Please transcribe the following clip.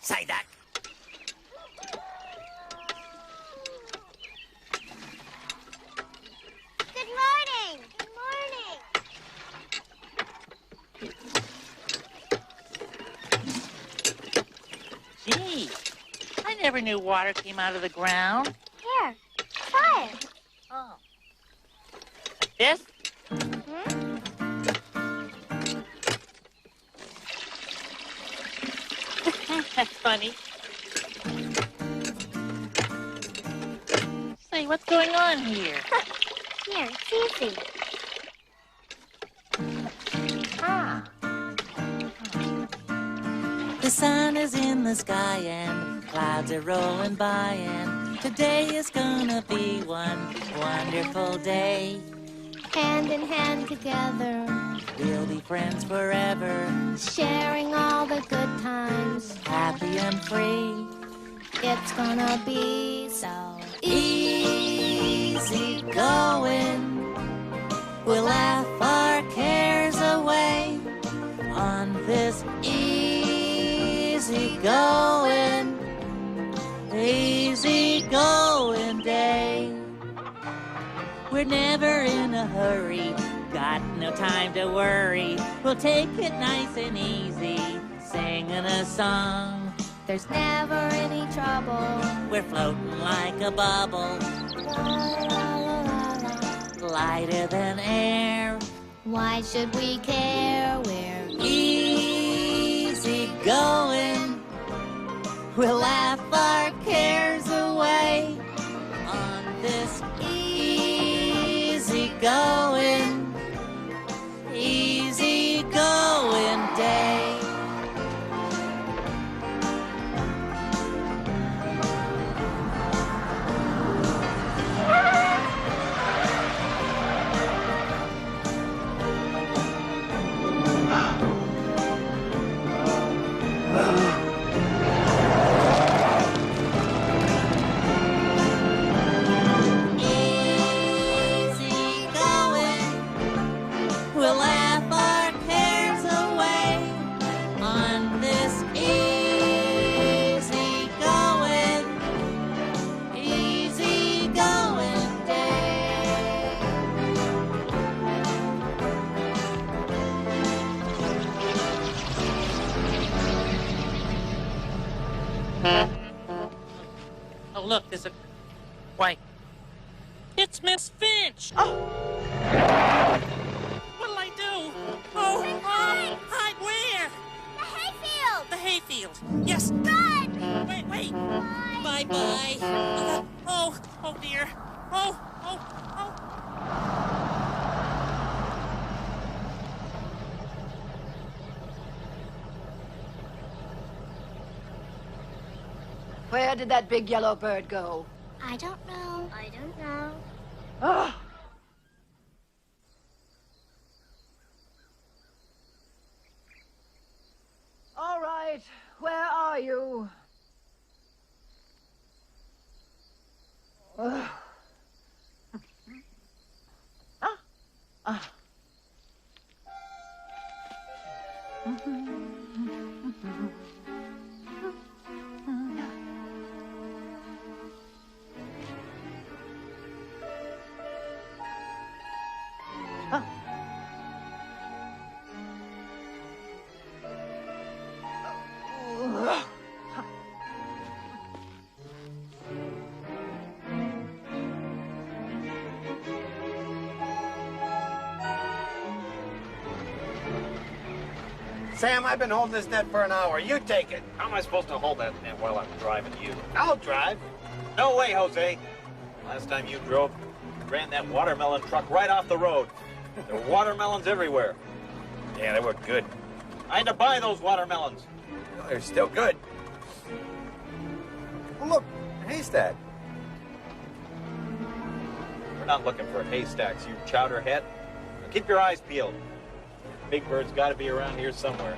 Psyduck. Good morning. Good morning. Gee, I never knew water came out of the ground. Here, try it. Oh. Like this? Hmm? That's funny. Say, what's going on here? Here, it's easy. Ah. The sun is in the sky and clouds are rolling by, and today is gonna be one wonderful day. Hand in hand together, We'll be friends forever, sharing all the good times. happy and free. It's gonna be so Easy going, we'll laugh our cares away on this easy going day. We're never in a hurry, got no time to worry. We'll take it nice and easy, singing a song. There's never any trouble. We're floating like a bubble, La, la, la, la, la. lighter than air. Why should we care? We're Easy going, we'll laugh our cares away on this easy going day. Easy going, we'll laugh our cares away on this easy going day. Oh, look, there's a... Why? It's Miss Finch! Oh! What'll I do? Oh, hide where? the hayfield. The hayfield. Yes. Run! Wait. Bye. Bye-bye. Oh dear. Oh. Where did that big yellow bird go? I don't know. Oh. All right, where are you? Ugh. Ah. Sam, I've been holding this net for an hour. You take it. How am I supposed to hold that net while I'm driving you? I'll drive. No way, Jose. Last time you drove, you ran that watermelon truck right off the road. There were watermelons everywhere. Yeah, they were good. I had to buy those watermelons. No, they're still good. Well, look, a haystack. We're not looking for haystacks, you chowderhead. Now keep your eyes peeled. Big Bird's got to be around here somewhere.